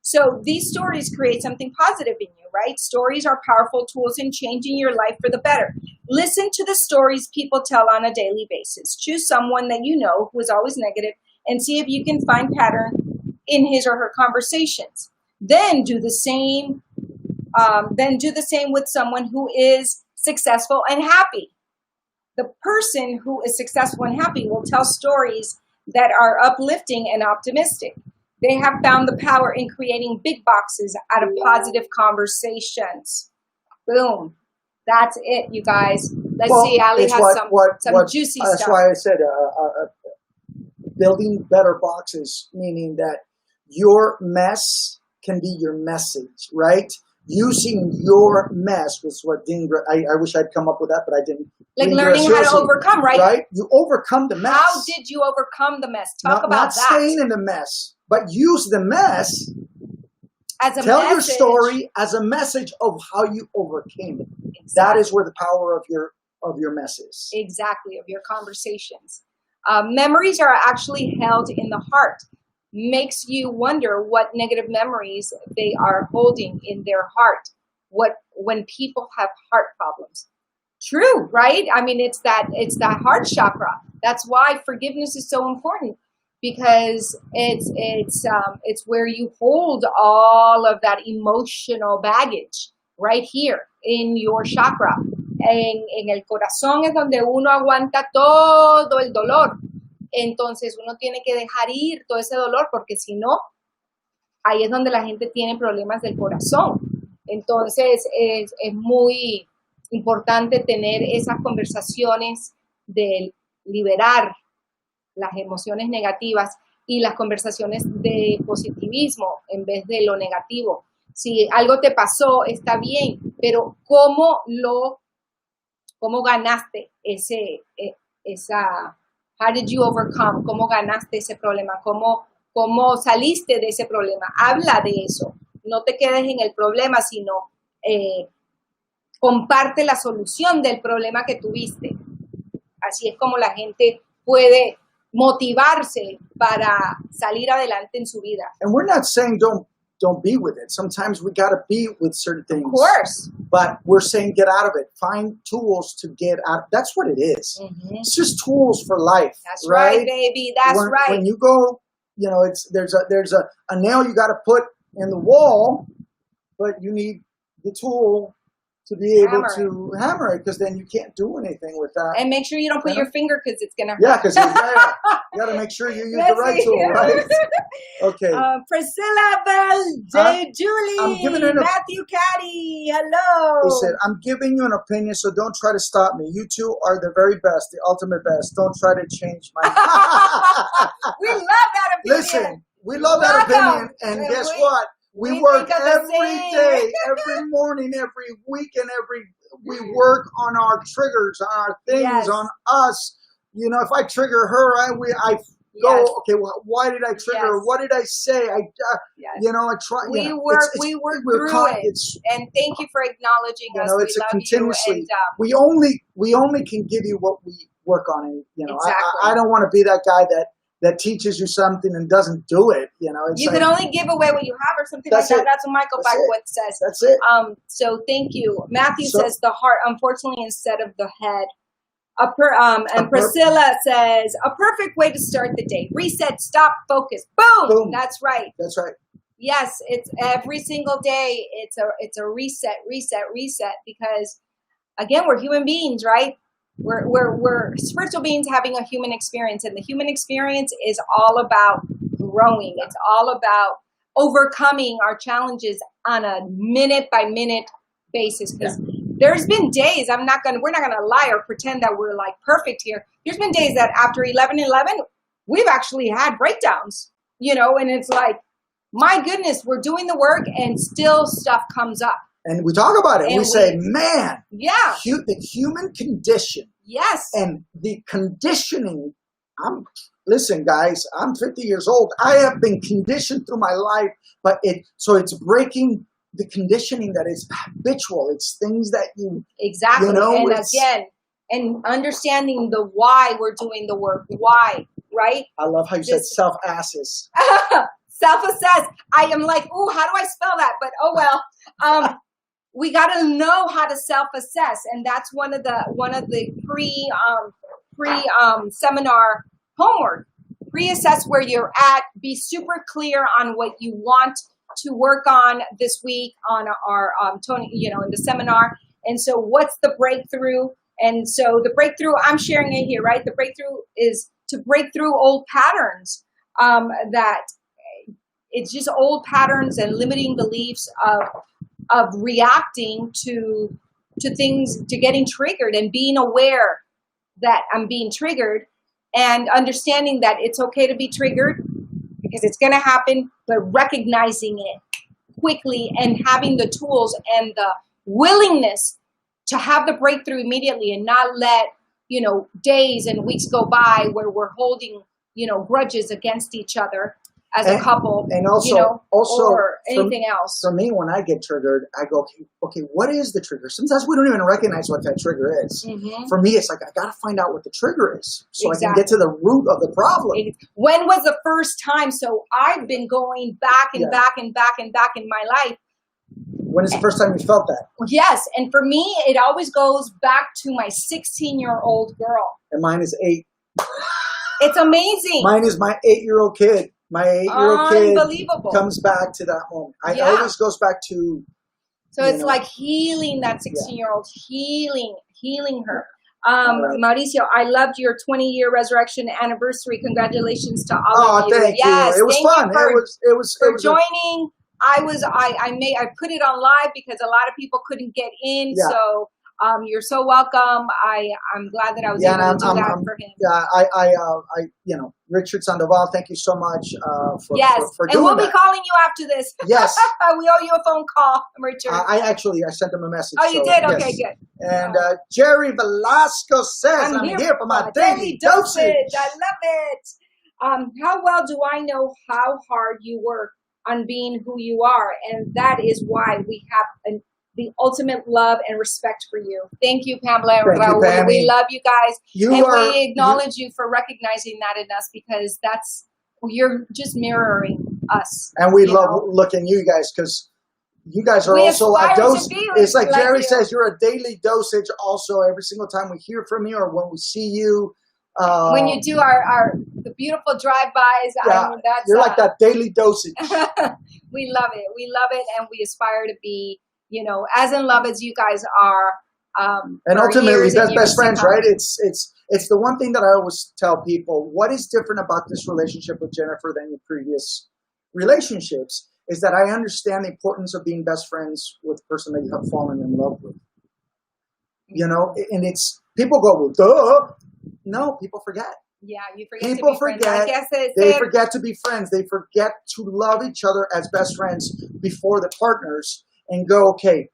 S2: So these stories create something positive in you, right? Stories are powerful tools in changing your life for the better. Listen to the stories people tell on a daily basis. Choose someone that you know who is always negative and see if you can find pattern in his or her conversations. Then do the same. With someone who is successful and happy. The person who is successful and happy will tell stories that are uplifting and optimistic. They have found the power in creating big boxes out of positive conversations. Boom. That's it, you guys. Let's see. Ali has some juicy stuff.
S1: That's why I said building better boxes, meaning that your mess can be your message, right? Using your mess was what Dean, I wish I'd come up with that, but I didn't.
S2: Like learning how to overcome, right?
S1: Right? You overcome the mess.
S2: How did you overcome the mess? Talk about that.
S1: Not staying in the mess, but use the mess
S2: as a
S1: tell
S2: message.
S1: Your story as a message of how you overcame it. Exactly. That is where the power of your mess is.
S2: Exactly, of your conversations. Memories are actually held in the heart. Makes you wonder what negative memories they are holding in their heart. When people have heart problems. True, right? I mean, it's that heart chakra. That's why forgiveness is so important, because it's where you hold all of that emotional baggage right here in your chakra. En el corazón es donde uno aguanta todo el dolor. Entonces uno tiene que dejar ir todo ese dolor, porque si no, ahí es donde la gente tiene problemas del corazón. Entonces es muy importante tener esas conversaciones de liberar las emociones negativas y las conversaciones de positivismo en vez de lo negativo. Si algo te pasó, está bien, pero ¿cómo ganaste how did you overcome? ¿Cómo ganaste ese problema? ¿Cómo saliste de ese problema? Habla de eso. No te quedes en el problema, sino comparte la solución del problema que tuviste. Así es como la gente puede motivarse para salir adelante en su vida.
S1: And we're not saying don't be with it. Sometimes we got to be with certain things.
S2: Of course.
S1: But we're saying get out of it. Find tools to get out. That's what it is. Mm-hmm. It's just tools for life.
S2: That's right, baby. That's right.
S1: When you go, there's a nail you got to put in the wall, but you need the tool to be able to hammer it, because then you can't do anything with that.
S2: And make sure you don't put your finger, because it's going to hurt.
S1: Yeah, because you got to make sure you use the right tool, right? Okay.
S2: Priscilla Bell, Julie, Matthew Caddy, hello.
S1: He said, I'm giving you an opinion, so don't try to stop me. You two are the very best, the ultimate best. Don't try to change my
S2: We love that opinion.
S1: Listen, we love that opinion, and guess what? We work every day, every morning, every week, and we work on our triggers, on our things, on us. If I trigger her, I go, okay, well, why did I trigger her? What did I say? I try.
S2: We work through it. And thank you for acknowledging us.
S1: It's
S2: we
S1: a continuously. We only can give you what we work on. And,
S2: exactly.
S1: I don't want to be that guy that teaches you something and doesn't do it.
S2: You can only give away what you have, or something like that. That's what Michael Bachowitz says.
S1: That's it.
S2: So thank you. Matthew says the heart, unfortunately, instead of the head. And Priscilla says a perfect way to start the day. Reset, stop, focus. Boom. That's right.
S1: That's right.
S2: Yes, it's every single day. It's a reset, because again, we're human beings, right? We're spiritual beings having a human experience, and the human experience is all about growing. It's all about overcoming our challenges on a minute by minute basis. Because there's been days, we're not gonna lie or pretend that we're like perfect here. There's been days that after 11/11, we've actually had breakdowns, and it's like, my goodness, we're doing the work and still stuff comes up.
S1: And we talk about it. And we say, man,
S2: the
S1: human condition.
S2: Yes.
S1: And the conditioning. Listen, guys, I'm 50 years old. I have been conditioned through my life, but it's breaking the conditioning that is habitual. It's things that you
S2: exactly. and understanding the why we're doing the work. Why, right?
S1: I love how you said self-asses.
S2: Self-assess. I am like, ooh, how do I spell that? But oh well. We got to know how to self-assess, and that's one of the pre seminar homework. Pre-assess where you're at. Be super clear on what you want to work on this week on our Tony, in the seminar. And so, what's the breakthrough? And so, the breakthrough, I'm sharing it here, right? The breakthrough is to break through old patterns. That it's just old patterns and limiting beliefs of reacting to things, to getting triggered, and being aware that I'm being triggered, and understanding that it's okay to be triggered because it's going to happen, but recognizing it quickly and having the tools and the willingness to have the breakthrough immediately, and not let days and weeks go by where we're holding grudges against each other as a couple,
S1: and also
S2: or anything else.
S1: For me, when I get triggered, I go, okay, what is the trigger? Sometimes we don't even recognize what that trigger is. Mm-hmm. For me, it's like, I got to find out what the trigger is so I can get to the root of the problem.
S2: When was the first time? So I've been going back and back and back and back in my life.
S1: When is the first time you felt that?
S2: Yes. And for me, it always goes back to my 16-year-old girl.
S1: And mine is 8.
S2: It's amazing.
S1: Mine is my 8-year-old kid. My 8-year-old kid comes back to that moment. It always goes back to.
S2: So it's like healing that 16-year-old, healing her. Mauricio, I loved your 20-year resurrection anniversary. Congratulations to all of you.
S1: Thank you. It was fun. It was
S2: joining. I put it on live because a lot of people couldn't get in. Yeah. So you're so welcome. I'm glad that I was able to do that for him.
S1: Yeah, Richard Sandoval, thank you so much for doing that.
S2: And we'll be calling you after this.
S1: Yes.
S2: We owe you a phone call, Richard.
S1: I sent him a message.
S2: Oh, you did? Okay, good.
S1: And Jerry Velasco says, I'm here for my daily dosage.
S2: I love it. How well do I know how hard you work on being who you are? And that is why we have the ultimate love and respect for you. Thank you, Pamela. We love you guys. We acknowledge you for recognizing that in us, because you're just mirroring us.
S1: And we love looking at you guys, because you guys are also a dose. It's like Jerry says, you're a daily dosage also every single time we hear from you or when we see you.
S2: When you do the beautiful drive-bys.
S1: You're like that daily dosage.
S2: We love it. We love it, and we aspire to be as in love as you guys are.
S1: And ultimately, best friends, right? It's the one thing that I always tell people, what is different about this relationship with Jennifer than your previous relationships is that I understand the importance of being best friends with the person that you have fallen in love with. And it's, people go, well, duh. No, people forget.
S2: Yeah, you forget
S1: people
S2: to be
S1: forget.
S2: friends. I guess
S1: they forget to be friends. They forget to love each other as best friends before the partners. And go, okay,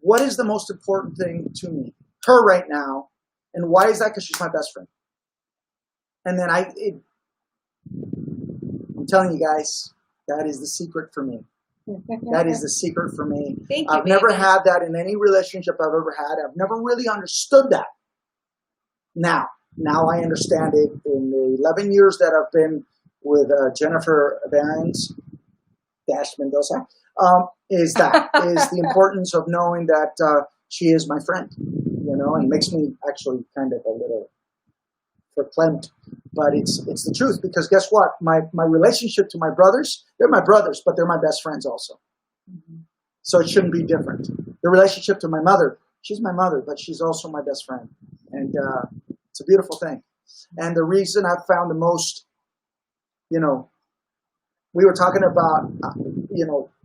S1: what is the most important thing to me? Her right now. And why is that? Because she's my best friend. And then I'm telling you guys, that is the secret for me. That is the secret for me.
S2: Thank you,
S1: I've never had that in any relationship I've ever had. I've never really understood that. Now I understand it in the 11 years that I've been with Jennifer Barons, Mendoza. Is the importance of knowing that she is my friend, and makes me actually kind of a little verklempt, but it's the truth, because guess what? My relationship to my brothers, they're my brothers, but they're my best friends also. Mm-hmm. So it shouldn't be different. The relationship to my mother, she's my mother, but she's also my best friend, and it's a beautiful thing. And the reason I've found the most, we were talking about,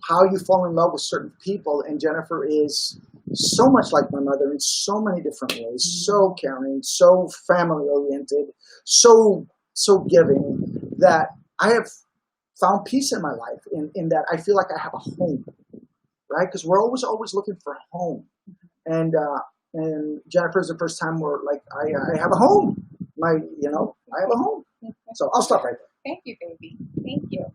S1: how you fall in love with certain people, and Jennifer is so much like my mother in so many different ways, so caring, so family-oriented, so giving, that I have found peace in my life in that I feel like I have a home, right? Because we're always looking for a home. And Jennifer's the first time where, like, I have a home. I have a home. So I'll stop right there.
S2: Thank you, baby. Thank you.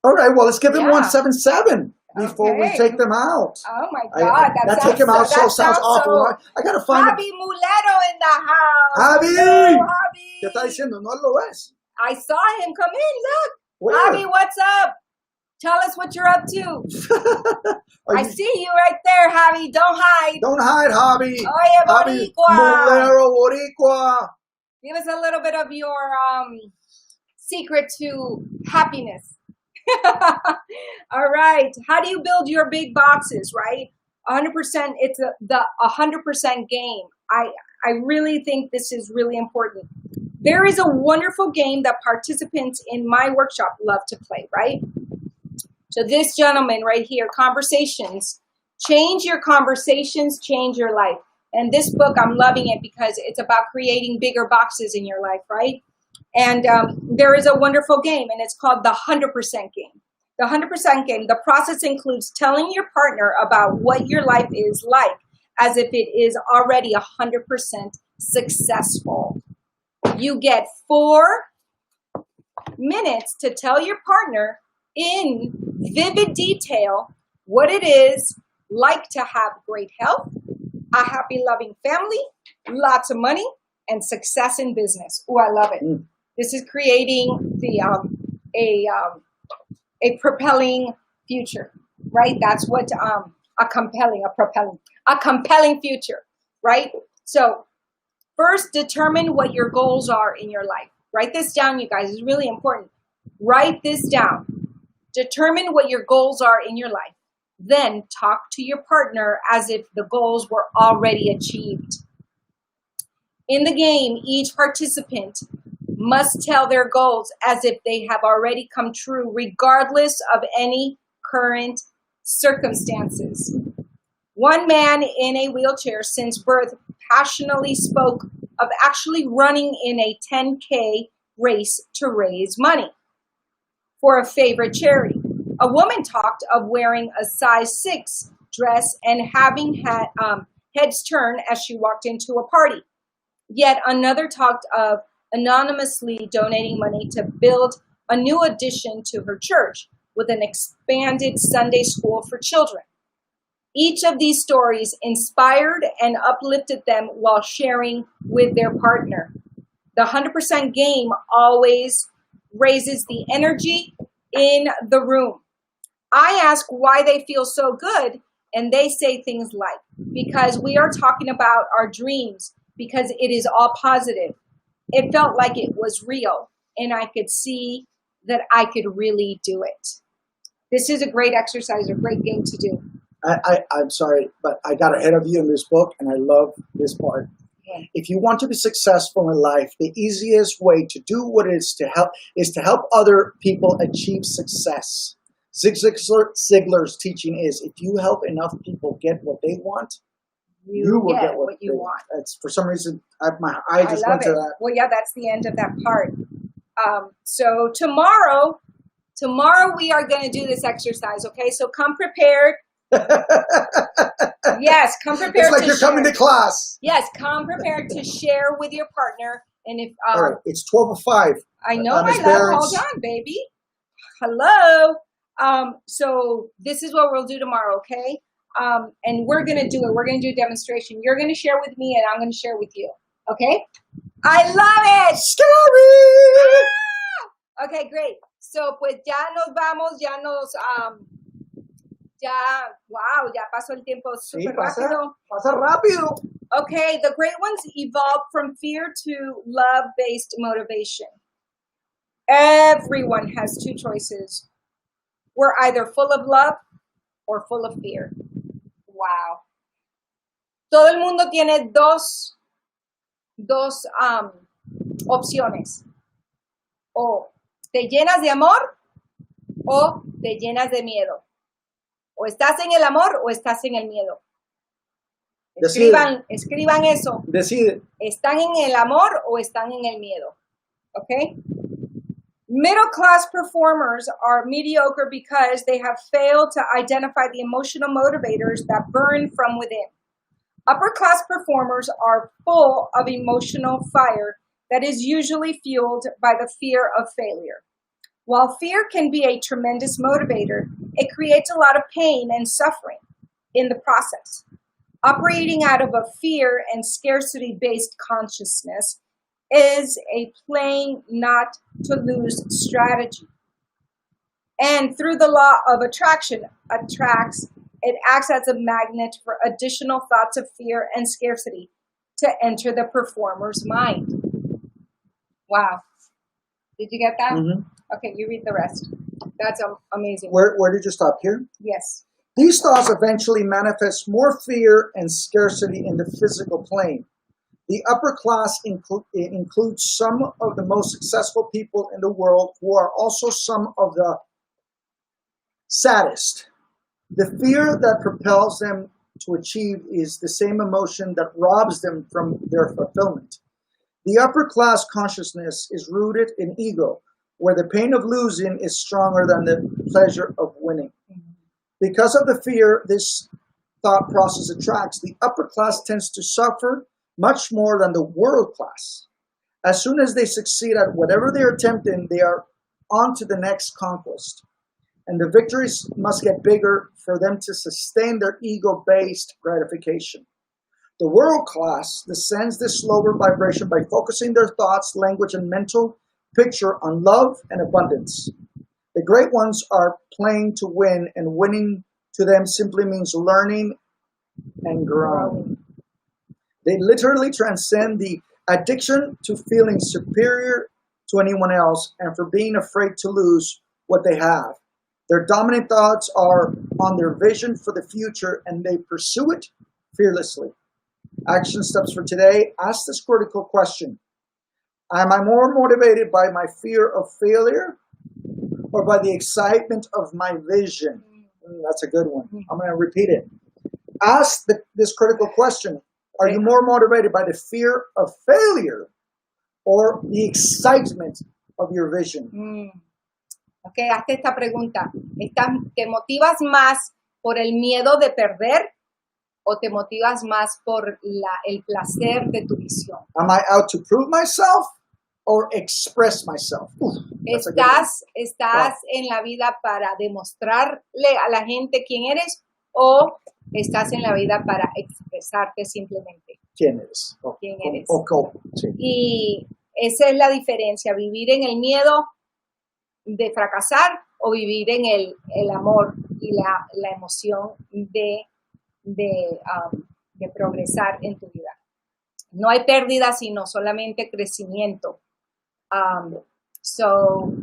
S1: All right, well, let's give him 177. before we
S2: Okay.
S1: take them out.
S2: Oh my God,
S1: That take them out sounds awful. Right? I gotta find
S2: Javi Mulero in the house.
S1: Javi!
S2: Hello, Javi.
S1: ¿Qué está diciendo? No lo es.
S2: I saw him come in. Look,
S1: Where?
S2: Javi, what's up? Tell us what you're up to.
S1: Are
S2: I
S1: you-
S2: see you right there, Javi. Don't hide.
S1: Don't hide, Javi.
S2: Oye,
S1: Javi,
S2: Boricua.
S1: Mulero Boricua.
S2: Give us a little bit of your secret to happiness. All right. How do you build your big boxes, right? 100%. It's the 100% game. I really think this is really important. There is a wonderful game that participants in my workshop love to play, right? So this gentleman right here, conversations, change your conversations, change your life. And this book, I'm loving it because it's about creating bigger boxes in your life, right? And there is a wonderful game, and it's called the 100% game. The 100% game, the process includes telling your partner about what your life is like as if it is already 100% successful. You get 4 minutes to tell your partner in vivid detail what it is like to have great health, a happy, loving family, lots of money, and success in business. Oh, I love it. This is creating a propelling future, right? That's what a compelling future, right? So first, determine what your goals are in your life. Write this down, you guys. It's really important. Write this down. Determine what your goals are in your life. Then talk to your partner as if the goals were already achieved. In the game, each participant must tell their goals as if they have already come true, regardless of any current circumstances. One man in a wheelchair since birth passionately spoke of actually running in a 10K race to raise money for a favorite charity. A woman talked of wearing a size 6 dress and having had heads turn as she walked into a party. Yet another talked of anonymously donating money to build a new addition to her church with an expanded Sunday school for children. Each of these stories inspired and uplifted them while sharing with their partner. The 100% game always raises the energy in the room. I ask why they feel so good, and they say things like, because we are talking about our dreams, because it is all positive. It felt like it was real, and I could see that I could really do it. This is a great exercise, a great game to do.
S1: I'm sorry, but I got ahead of you in this book, and I love this part.
S2: Yeah.
S1: If you want to be successful in life, the easiest way to do what it is to help other people achieve success. Zig Ziglar's teaching is, if you help enough people get what they want, you will get what you want. That's, for some reason, I just went to that.
S2: Well, yeah, that's the end of that part. So tomorrow we are going to do this exercise, okay? So come prepared. Yes, come prepared.
S1: It's like you're coming to class.
S2: Yes, come prepared to share with your partner. And if
S1: all right, it's 12:05.
S2: I know, my love. Hold on, baby. Hello. So this is what we'll do tomorrow, okay? And we're gonna do it. We're gonna do a demonstration. You're gonna share with me, and I'm gonna share with you. Okay? I love it.
S1: Scary.
S2: Ah! Okay, great. So pues ya nos vamos, wow, ya pasó el tiempo super rápido.
S1: Pasa rápido.
S2: Okay, the great ones evolved from fear to love-based motivation. Everyone has 2 choices. We're either full of love or full of fear. Wow. Todo el mundo tiene dos opciones. O te llenas de amor o te llenas de miedo. O estás en el amor o estás en el miedo. Escriban eso.
S1: Decide.
S2: ¿Están en el amor o están en el miedo? Okay? Middle class performers are mediocre because they have failed to identify the emotional motivators that burn from within. Upper class performers are full of emotional fire that is usually fueled by the fear of failure. While fear can be a tremendous motivator, it creates a lot of pain and suffering in the process. Operating out of a fear and scarcity-based consciousness is a playing not to lose strategy. And through the law of attraction, it acts as a magnet for additional thoughts of fear and scarcity to enter the performer's mind. Wow. Did you get that?
S1: Mm-hmm.
S2: Okay, you read the rest. That's amazing.
S1: Where did you stop here?
S2: Yes.
S1: These thoughts eventually manifest more fear and scarcity in the physical plane. The upper class includes some of the most successful people in the world who are also some of the saddest. The fear that propels them to achieve is the same emotion that robs them from their fulfillment. The upper class consciousness is rooted in ego, where the pain of losing is stronger than the pleasure of winning. Because of the fear this thought process attracts, the upper class tends to suffer much more than the world class. As soon as they succeed at whatever they are attempting, they are on to the next conquest. And the victories must get bigger for them to sustain their ego-based gratification. The world class descends this slower vibration by focusing their thoughts, language, and mental picture on love and abundance. The great ones are playing to win, and winning to them simply means learning and growing. They literally transcend the addiction to feeling superior to anyone else and for being afraid to lose what they have. Their dominant thoughts are on their vision for the future, and they pursue it fearlessly. Action steps for today. Ask this critical question. Am I more motivated by my fear of failure or by the excitement of my vision? That's a good one. I'm going to repeat it. Ask this critical question. Are you more motivated by the fear of failure or the excitement of your vision?
S2: Ok, hazte esta pregunta. ¿Te motivas más por el miedo de perder o te motivas más por el placer de tu visión?
S1: Am I out to prove myself or express myself?
S2: ¿Estás en la vida para demostrarle a la gente quién eres o estás en la vida para expresarte simplemente?
S1: ¿Quién eres?
S2: ¿Quién eres?
S1: Sí.
S2: Y esa es la diferencia, vivir en el miedo de fracasar o vivir en el amor y la emoción de progresar en tu vida. No hay pérdida, sino solamente crecimiento. So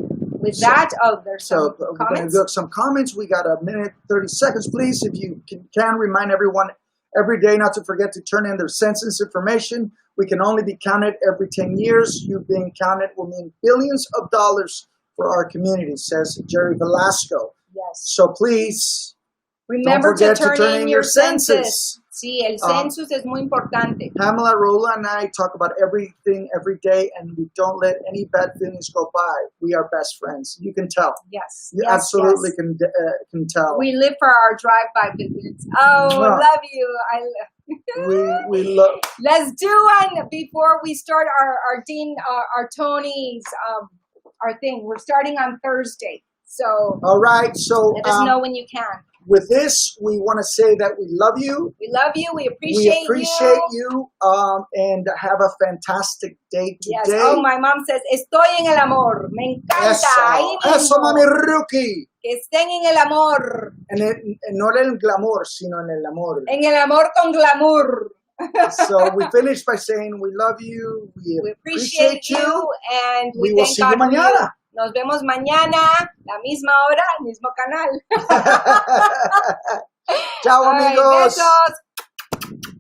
S2: with that, there's some
S1: we're
S2: comments.
S1: going to look some comments. We got a minute, 30 seconds, please. If you can remind everyone every day not to forget to turn in their census information. We can only be counted every 10 years. You being counted will mean billions of dollars for our community, says Jerry Velasco.
S2: Yes.
S1: So please,
S2: remember
S1: don't
S2: to
S1: forget
S2: turn in your census.
S1: census.
S2: Sí, el census es muy importante.
S1: Pamela, Rola, and I talk about everything every day, and we don't let any bad feelings go by. We are best friends. You can tell.
S2: Yes.
S1: You
S2: yes,
S1: absolutely
S2: yes.
S1: Can tell.
S2: We live for our drive-by visits. Oh, love you.
S1: We love.
S2: Let's do one before we start our Tony's our thing. We're starting on Thursday. So
S1: all right. So
S2: let us know when you can.
S1: With this, we want to say that we love you.
S2: We love you. We appreciate
S1: you. And have a fantastic day today.
S2: Yes. Oh, my mom says, estoy en el amor. Me encanta.
S1: Eso, mami rookie.
S2: Que estén en el amor.
S1: No en el glamour, sino en el amor.
S2: En el amor con glamour.
S1: So we finish by saying we love you. We appreciate you.
S2: And
S1: we will see you mañana.
S2: Nos vemos mañana, la misma hora, el mismo canal.
S1: Chao, amigos.
S2: Besos.